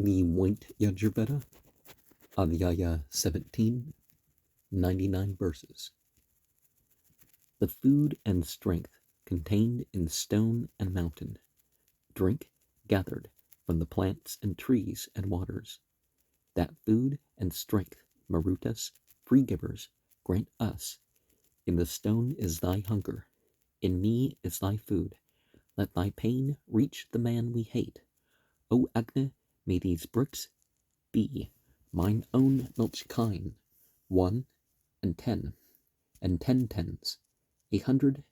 The White Yajurveda, Adhyaya 17, 99 verses. The food and strength contained in stone and mountain, drink gathered from the plants and trees and waters. That food and strength, Marutas, free-givers, grant us. In the stone is thy hunger, in me is thy food. Let thy pain reach the man we hate. O Agni, may these bricks be mine own milch kine, 1 and 10, and 10 tens, 100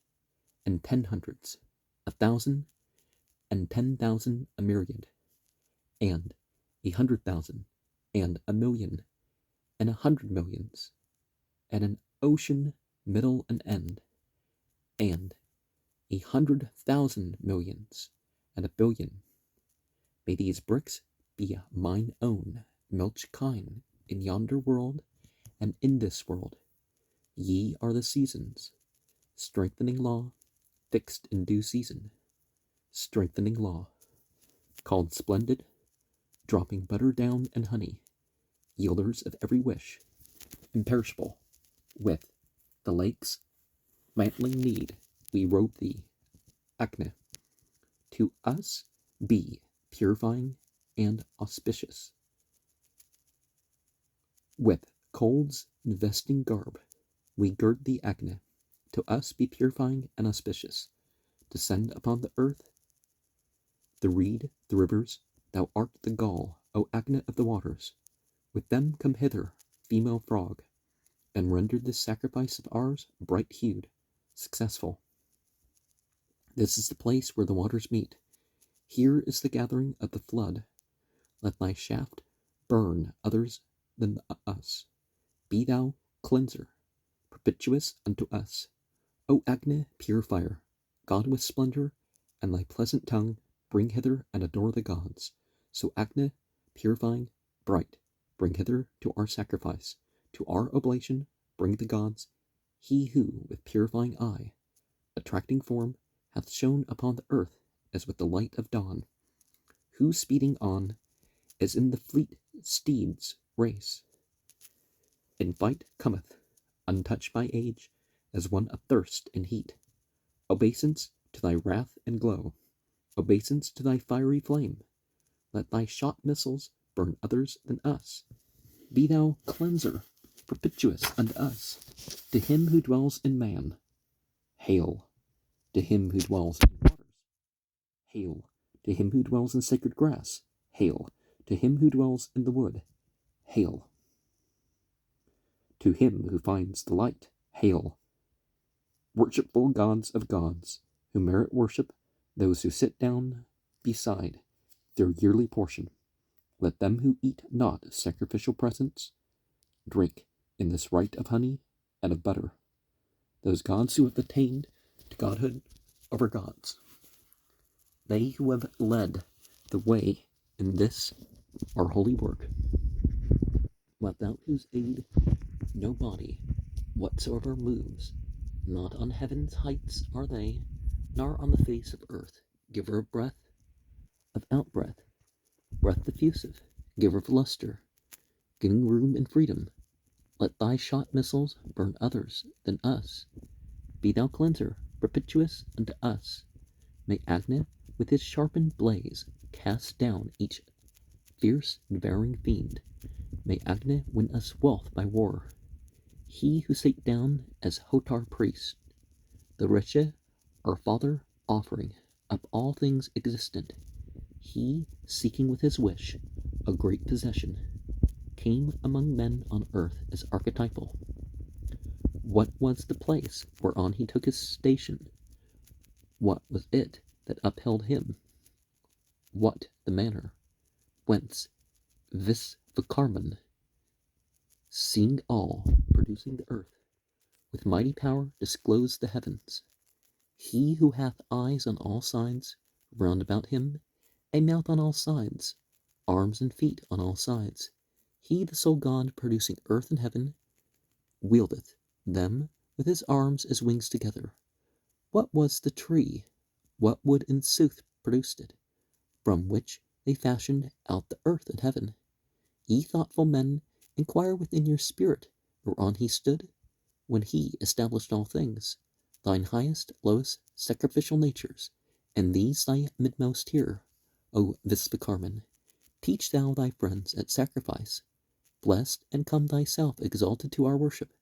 and 10 hundreds, 1,000 and 10,000, a myriad, and 100,000, and 1,000,000, and 100 millions, and an ocean middle and end, and 100,000 millions, and 1,000,000,000. May these bricks be mine own milch kine in yonder world and in this world. Ye are the seasons, strengthening law, fixed in due season, strengthening law, called splendid, dropping butter down and honey, yielders of every wish, imperishable, with the lake's mantling need, we wrote thee, Acne, to us be purifying and auspicious. With cold's investing garb, we gird thee, Acne, to us be purifying and auspicious. Descend upon the earth, the reed, the rivers, thou art the gall, O Acne of the waters. With them come hither, female frog, and render this sacrifice of ours bright-hued, successful. This is the place where the waters meet. Here is the gathering of the flood. Let thy shaft burn others than us. Be thou cleanser, propitious unto us. O Agni, purifier, God with splendor, and thy pleasant tongue bring hither and adore the gods. So Agni, purifying, bright, bring hither to our sacrifice, to our oblation, bring the gods. He who, with purifying eye, attracting form, hath shone upon the earth as with the light of dawn, who speeding on, as in the fleet steed's race, in fight cometh, untouched by age, as one athirst in heat. Obeisance to thy wrath and glow, obeisance to thy fiery flame. Let thy shot missiles burn others than us. Be thou cleanser, propitious unto us. To him who dwells in man, hail. To him who dwells in waters, hail. To him who dwells in sacred grass, hail. To him who dwells in the wood, hail. To him who finds the light, hail. Worshipful gods of gods, who merit worship, those who sit down beside their yearly portion. Let them who eat not sacrificial presents drink in this rite of honey and of butter. Those gods who have attained to godhood over gods. They who have led the way in this our holy work, without whose aid no body whatsoever moves, not on heaven's heights are they, nor on the face of earth, giver of breath, of outbreath, breath diffusive, giver of luster, giving room and freedom. Let thy shot missiles burn others than us. Be thou cleanser, propitious unto us. May Agni with his sharpened blaze cast down each fierce devouring fiend. May Agni win us wealth by war. He who sate down as Hotar priest, the Rishi, our father, offering up all things existent, he, seeking with his wish a great possession, came among men on earth as archetypal. What was the place whereon he took his station? What was it that upheld him? What the manner whence Visvakarman, seeing all, producing the earth, with mighty power disclosed the heavens? He who hath eyes on all sides round about him, a mouth on all sides, arms and feet on all sides, he the sole God producing earth and heaven, wieldeth them with his arms as wings together. What was the tree? What wood in sooth produced it? From which they fashioned out the earth and heaven. Ye thoughtful men, inquire within your spirit, whereon he stood, when he established all things, thine highest, lowest, sacrificial natures, and these thy midmost here, O Visvakarman. Teach thou thy friends at sacrifice, blessed, and come thyself exalted to our worship.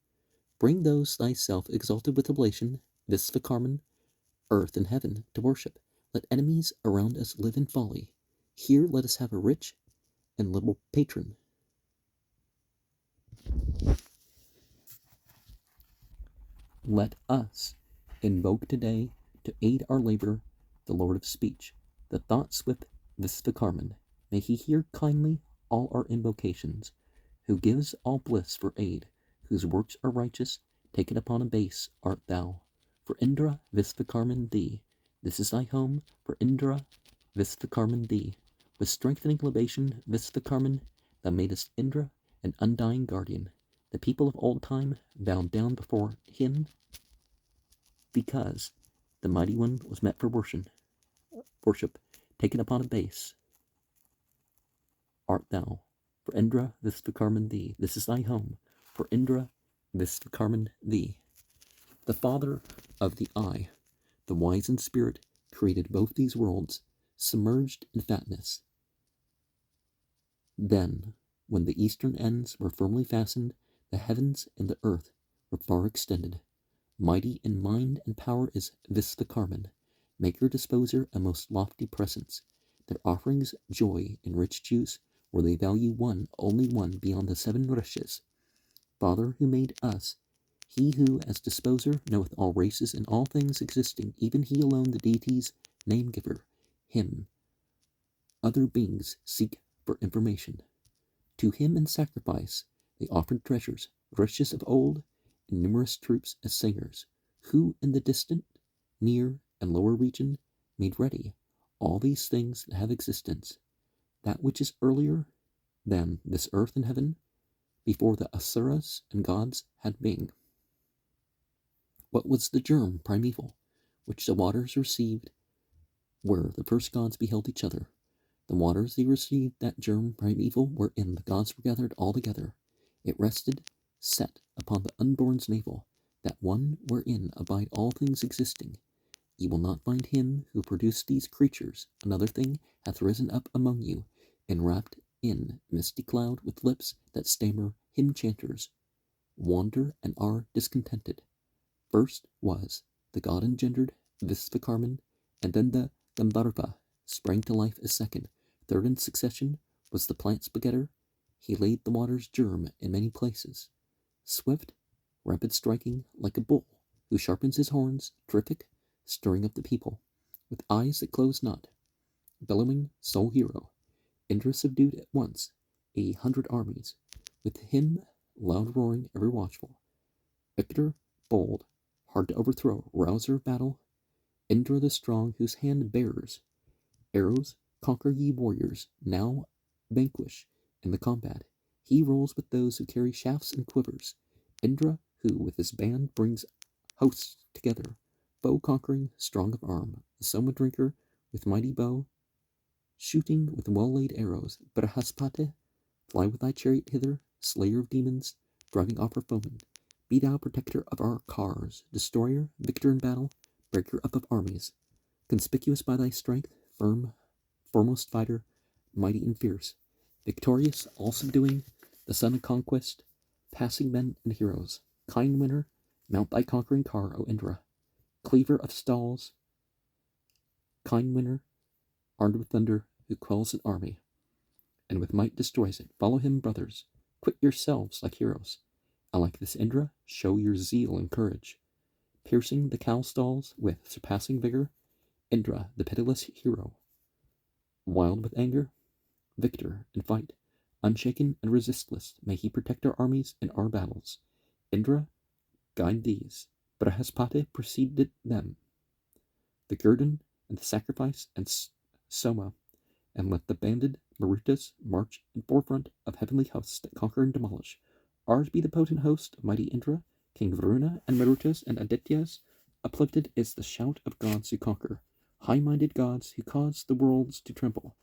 Bring those thyself exalted with oblation, Visvakarman, earth and heaven, to worship. Let enemies around us live in folly. Here let us have a rich and liberal patron. Let us invoke today to aid our labor the Lord of Speech, the thought-swift Visvakarman. May he hear kindly all our invocations, who gives all bliss for aid, whose works are righteous, taken upon a base art thou. For Indra Visvakarman thee, this is thy home, for Indra Visvakarman thee. With strengthening libation, Visvakarman, thou madest Indra an undying guardian. The people of old time bowed down before him because the mighty one was met for worship, taken upon a base art thou. For Indra Visvakarman thee, this is thy home, for Indra Visvakarman thee. The father of the eye, the wise in spirit, created both these worlds, submerged in fatness. Then, when the eastern ends were firmly fastened, the heavens and the earth were far extended. Mighty in mind and power is Visvakarman, maker disposer of most lofty presents. Their offerings joy in rich juice, where they value one, only one, beyond the 7 rishes. Father who made us, he who as disposer knoweth all races and all things existing, even he alone the deity's name-giver, him other beings seek for information. To him in sacrifice they offered treasures, riches of old, and numerous troops as singers, who in the distant, near, and lower region made ready all these things that have existence, that which is earlier than this earth and heaven, before the asuras and gods had being. What was the germ primeval, which the waters received, where the first gods beheld each other? The waters they received that germ primeval, wherein the gods were gathered all together. It rested, set upon the unborn's navel, that one wherein abide all things existing. Ye will not find him who produced these creatures. Another thing hath risen up among you, enwrapped in misty cloud, with lips that stammer hymn chanters, wander and are discontented. First was the god engendered Visvakarman, and then the Gandharva sprang to life a second. Third in succession was the plant's begetter. He laid the water's germ in many places. Swift, rapid striking, like a bull, who sharpens his horns, terrific, stirring up the people, with eyes that close not. Bellowing sole hero, Indra subdued at once 100 armies. With him loud roaring, ever watchful. Victor, bold, hard to overthrow, rouser of battle, Indra the strong, whose hand bears arrows. Conquer ye warriors, now vanquish in the combat. He rolls with those who carry shafts and quivers. Indra, who with his band brings hosts together, foe conquering, strong of arm, the Soma drinker with mighty bow, shooting with well-laid arrows. Brihaspati, fly with thy chariot hither, slayer of demons, driving off our foemen. Be thou protector of our cars, destroyer, victor in battle, breaker up of armies, conspicuous by thy strength, firm, foremost fighter, mighty and fierce, victorious, all subduing, the son of conquest, passing men and heroes. Kind winner, mount thy conquering car, O Indra, cleaver of stalls. Kind winner, armed with thunder, who quells an army, and with might destroys it. Follow him, brothers, quit yourselves like heroes, and like this Indra, show your zeal and courage. Piercing the cow stalls with surpassing vigor, Indra, the pitiless hero, wild with anger, victor in fight, unshaken and resistless, may he protect our armies in our battles. Indra, guide these. Brihaspati preceded them. The guerdon and the sacrifice and Soma, and let the banded Marutas march in forefront of heavenly hosts that conquer and demolish. Ours be the potent host of mighty Indra, King Varuna and Marutas and Adityas. Uplifted is the shout of gods who conquer, high-minded gods who cause the worlds to tremble.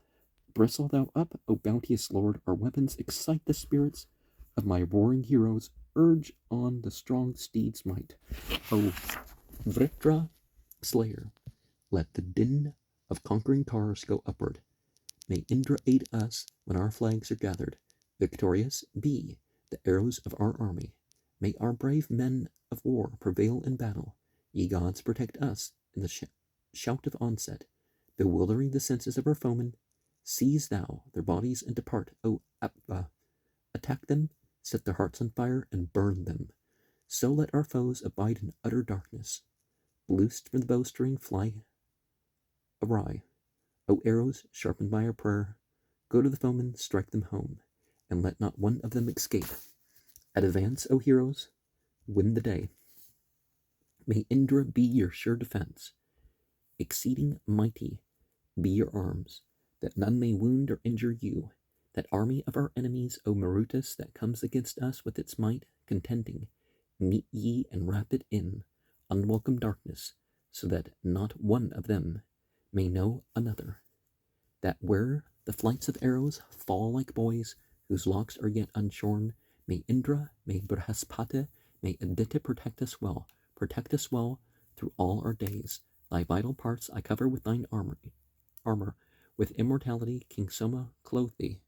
Bristle thou up, O bounteous Lord, our weapons excite the spirits of my roaring heroes, urge on the strong steed's might. O Vritra Slayer, let the din of conquering cars go upward. May Indra aid us when our flags are gathered. Victorious be the arrows of our army. May our brave men of war prevail in battle. Ye gods, protect us in the shout of onset, bewildering the senses of our foemen. Seize thou their bodies and depart, O Appa. Attack them, set their hearts on fire, and burn them. So let our foes abide in utter darkness. Loosed from the bowstring, fly awry. O arrows, sharpened by our prayer, go to the foemen, strike them home, and let not one of them escape. Advance, O heroes, win the day. May Indra be your sure defense. Exceeding mighty be your arms, that none may wound or injure you. That army of our enemies, O Marutus, that comes against us with its might, contending, meet ye and wrap it in unwelcome darkness, so that not one of them may know another. That where the flights of arrows fall like boys, whose locks are yet unshorn, may Indra, may Brihaspati, may Aditya protect us well through all our days. Thy vital parts I cover with thine armor. With immortality, King Soma clothe thee.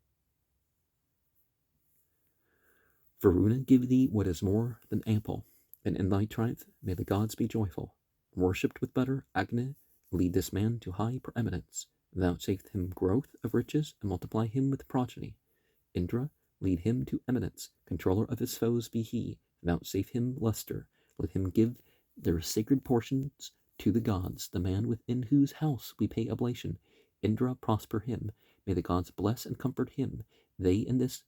Varuna give thee what is more than ample, and in thy triumph may the gods be joyful. Worshipped with butter, Agni, lead this man to high preeminence. Vouchsafe him growth of riches, and multiply him with progeny. Indra, lead him to eminence. Controller of his foes be he. Vouchsafe him luster. Let him give their sacred portions to the gods, the man within whose house we pay oblation. Indra, prosper him. May the gods bless and comfort him. They in this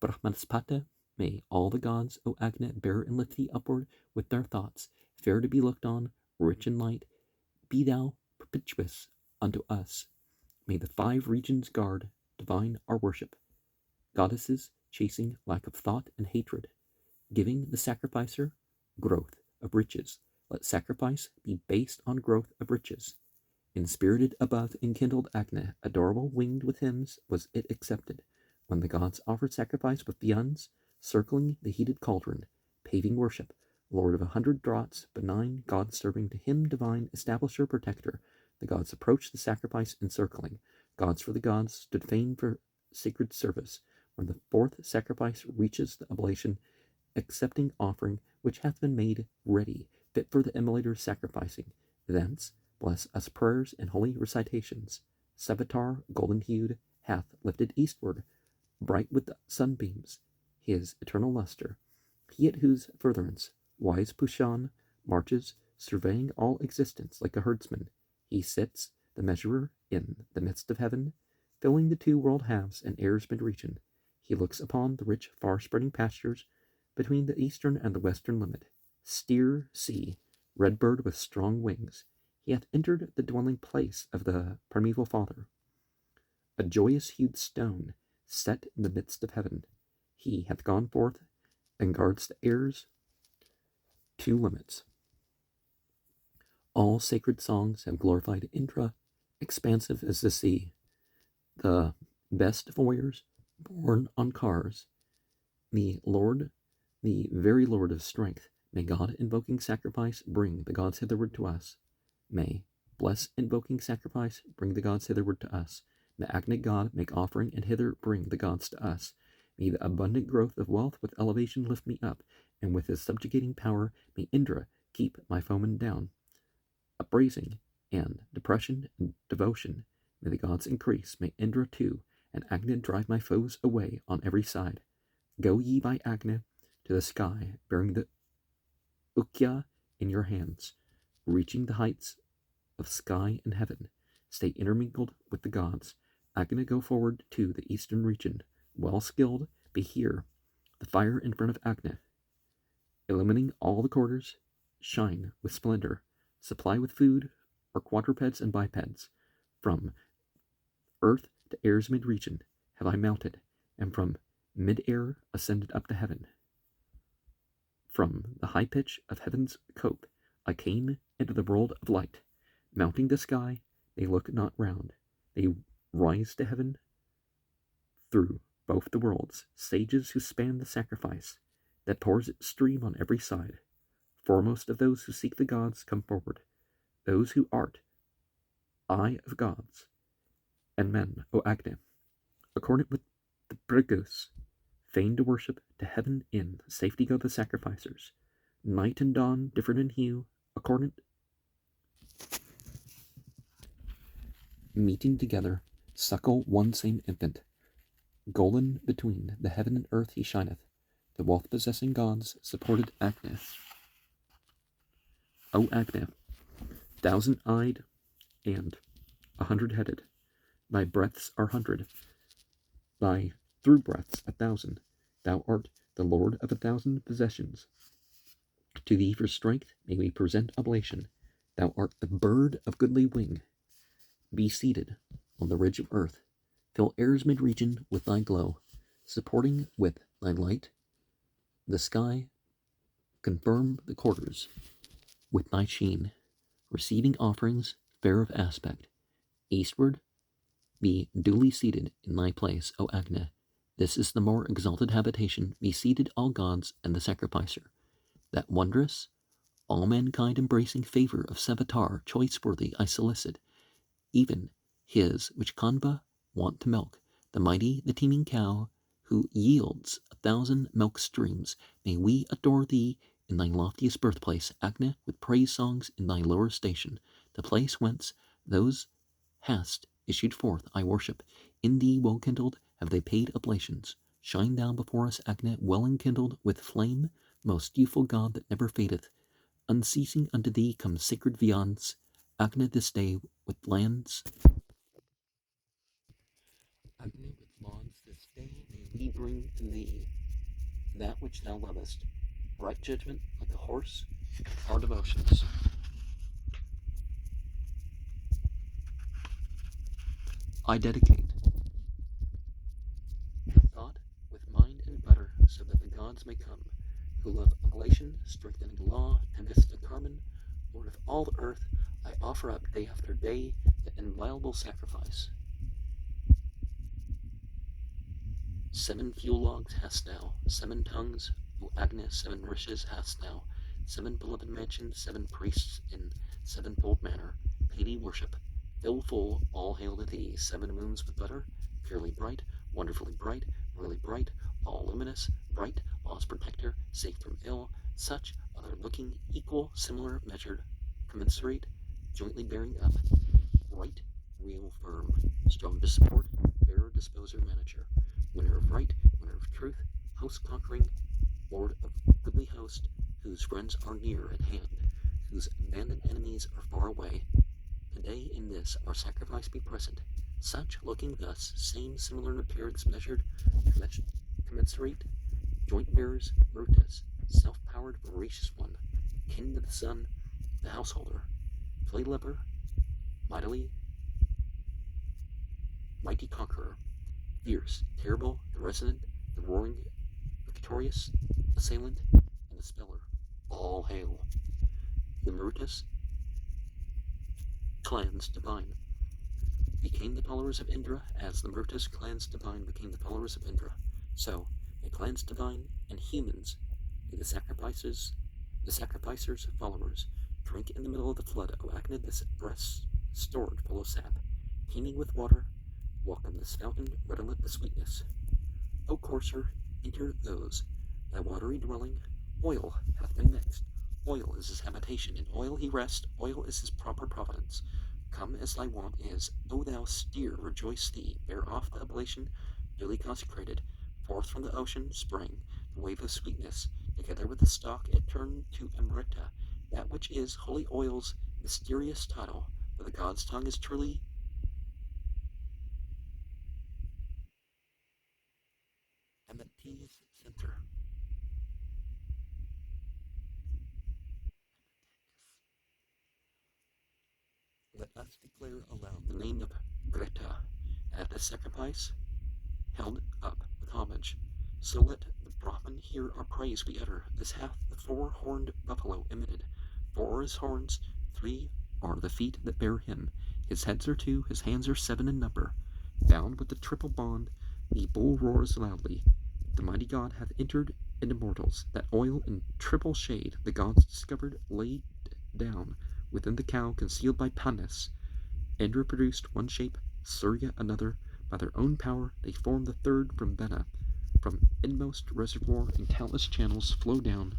Brahmaspata, may all the gods, O Agni, bear and lift thee upward with their thoughts, fair to be looked on, rich in light. Be thou propitious unto us. May the 5 regions guard, divine our worship. Goddesses, chasing lack of thought and hatred, giving the sacrificer growth of riches. Let sacrifice be based on growth of riches. Inspirited above, enkindled Agni, adorable winged with hymns, was it accepted, when the gods offered sacrifice with viands, circling the heated cauldron, paving worship. Lord of 100 draughts, benign, God serving to him divine, establisher, protector. The gods approached the sacrifice encircling. Gods for the gods stood fain for sacred service. When the 4th sacrifice reaches the oblation, accepting offering which hath been made ready, fit for the immolator sacrificing. Thence bless us prayers and holy recitations. Savitar, golden-hued, hath lifted eastward, bright with the sunbeams, his eternal luster. He at whose furtherance wise Pushan marches, surveying all existence like a herdsman. He sits, the measurer, in the midst of heaven, filling the 2 world halves and air's mid-region. He looks upon the rich, far-spreading pastures between the eastern and the western limit. Steer, see, red bird with strong wings. He hath entered the dwelling place of the primeval Father. A joyous-hued stone, set in the midst of heaven. He hath gone forth and guards the air's 2 limits. All sacred songs have glorified Indra, expansive as the sea. The best warriors, born on cars. The Lord, the very Lord of strength, may God invoking sacrifice bring the gods hitherward to us. May bless invoking sacrifice bring the gods hitherward to us. May Agni God make offering and hither bring the gods to us. May the abundant growth of wealth with elevation lift me up, and with his subjugating power may Indra keep my foemen down. Upraising and depression and devotion may the gods increase. May Indra too and Agni drive my foes away on every side. Go ye by Agni to the sky, bearing the Ukya in your hands, reaching the heights of sky and heaven. Stay intermingled with the gods. Agni go forward to the eastern region. Well skilled, be here, the fire in front of Agni, illumining all the quarters, shine with splendor, supply with food, or quadrupeds and bipeds. From earth to air's mid-region have I mounted, and from mid-air ascended up to heaven. From the high pitch of heaven's cope I came into the world of light. Mounting the sky, they look not round. They rise to heaven through both the worlds, sages who span the sacrifice that pours its stream on every side. Foremost of those who seek the gods, come forward, those who art eye of gods and men, O Agni, accordant with the Brigus, fain to worship to heaven in safety go the sacrificers. Night and dawn, different in hue, accordant, meeting together, suckle one same infant. Golden between the heaven and earth he shineth. The wealth-possessing gods supported Agni. O Agni, thousand-eyed and 100-headed, thy breaths are 100, thy through breaths 1,000. Thou art the lord of 1,000 possessions. To thee for strength may we present oblation. Thou art the bird of goodly wing. Be seated on the ridge of earth. Fill air's mid-region with thy glow, supporting with thy light the sky. Confirm the quarters with thy sheen, receiving offerings fair of aspect. Eastward be duly seated in thy place, O Agni. This is the more exalted habitation. Be seated all gods and the sacrificer. That wondrous, all mankind embracing favor of Savitar, choice worthy, I solicit, even his which Kanva want to milk, the mighty, the teeming cow, who yields 1,000 milk streams. May we adore thee in thy loftiest birthplace, Agni, with praise songs in thy lower station, the place whence those hast issued forth I worship. In thee well kindled have they paid oblations. Shine thou before us, Agni, well enkindled with flame, most youthful god that never fadeth. Unceasing unto thee come sacred viands, Agni, this day with lands. Agni, with lawns this day may we bring to thee that which thou lovest. Right judgment like a horse, our devotions. I dedicate thought with mind and butter, so that the gods may come, who love oblation, strengthening law, tempest and Carmen, Lord of all the earth. I offer up day after day the inviolable sacrifice. 7 fuel logs hast thou, 7 tongues, O Agni, 7 riches hast thou, 7 beloved mansions, 7 priests in 7-fold manner, pay thee worship. Fill full, all hail to thee, 7 moons with butter, purely bright, wonderfully bright, really bright, all luminous, bright, lost protector, safe from ill, such, other looking, equal, similar, measured, commensurate, jointly bearing up, right, real, firm, strong to support, bearer, disposer, manager, winner of right, winner of truth, host conquering, lord of goodly host, whose friends are near at hand, whose abandoned enemies are far away. Today in this our sacrifice be present, such looking thus, same, similar in appearance, measured, commensurate, joint bearers, Brutus, self-powered, voracious one, kin to the sun, the householder, play leper, mighty conqueror, fierce, terrible, the resonant, the roaring, victorious, assailant, and the speller. All hail. The Marutas clans divine became the followers of Indra, as the Marutas clans divine became the followers of Indra. So, may clans divine and humans be the sacrificers' followers. Drink in the middle of the flood, O Agni, this breast stored full of sap, teeming with water. Welcome this fountain, redolent the sweetness. O courser, enter those, thy watery dwelling. Oil hath been mixed. Oil is his habitation. In oil he rests. Oil is his proper providence. Come as thy wont is. O thou steer, rejoice thee. Bear off the oblation, duly consecrated. Forth from the ocean sprang the wave of sweetness. Together with the stalk it turned to Amrita, that which is holy oil's mysterious title. For the god's tongue is truly Amrita's center. Let us declare aloud the name of Greta, and at this sacrifice held up with homage. So let the Brahman hear our praise we utter. This hath the 4-horned buffalo emitted. 4 are his horns, 3 are the feet that bear him. His heads are 2, his hands are 7 in number. Bound with the triple bond, The bull roars loudly. The mighty god hath entered into mortals. That oil in triple shade the gods discovered laid down within the cow concealed by Panis. Indra produced one shape, Surya another. By their own power they form the third from Veda. From inmost reservoir in countless channels flow down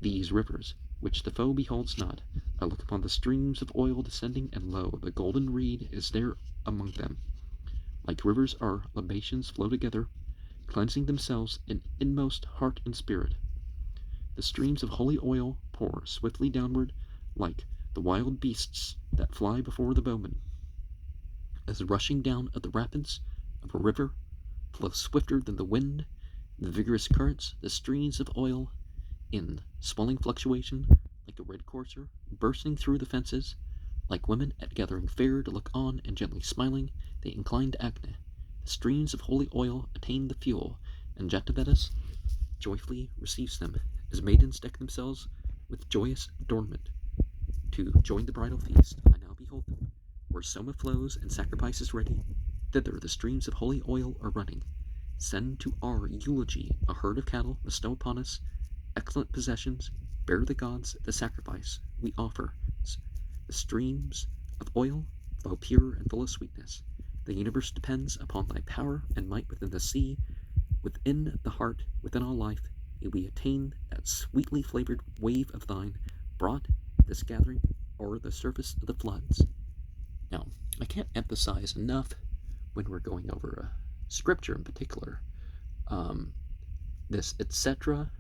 these rivers, which the foe beholds not. I look upon the streams of oil descending, and lo, the golden reed is there among them. Like rivers our libations flow together, cleansing themselves in inmost heart and spirit. The streams of holy oil pour swiftly downward, like the wild beasts that fly before the bowman. As the rushing down of the rapids of a river flows swifter than the wind, the vigorous currents, the streams of oil, in swelling fluctuation, like a red courser bursting through the fences, like women at gathering fair to look on and gently smiling, they incline to Agni. The streams of holy oil attain the fuel, and Jatavedas joyfully receives them, as maidens deck themselves with joyous adornment. To join the bridal feast, I now behold them. Where soma flows and sacrifice is ready, thither the streams of holy oil are running. Send to our eulogy a herd of cattle, bestow upon us excellent possessions, bear the gods the sacrifice we offer. The streams of oil flow pure and full of sweetness. The universe depends upon thy power and might within the sea, within the heart, within all life. May we attain that sweetly flavored wave of thine, brought this gathering o'er the surface of the floods. Now, I can't emphasize enough when we're going over scripture in particular, this etc.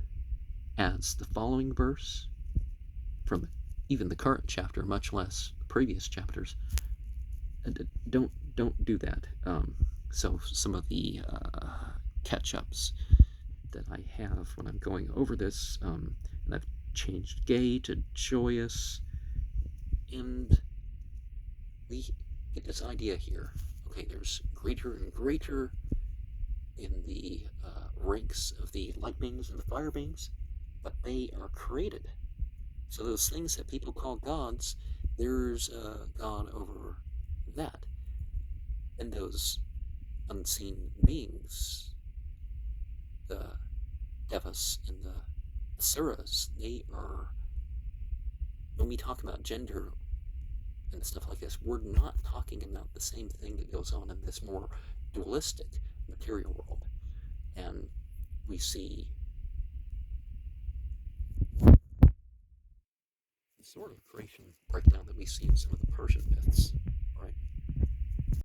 adds the following verse from even the current chapter, much less previous chapters. Don't do that. So some of the catch-ups that I have when I'm going over this, and I've changed gay to joyous, and we get this idea here. Okay, there's greater and greater in the ranks of the light beings and the fire beings, but they are created. So those things that people call gods, there's a god over that. And those unseen beings, the devas and the asuras, they are, when we talk about gender and stuff like this, we're not talking about the same thing that goes on in this more dualistic material world. And we see the sort of creation breakdown that we see in some of the Persian myths.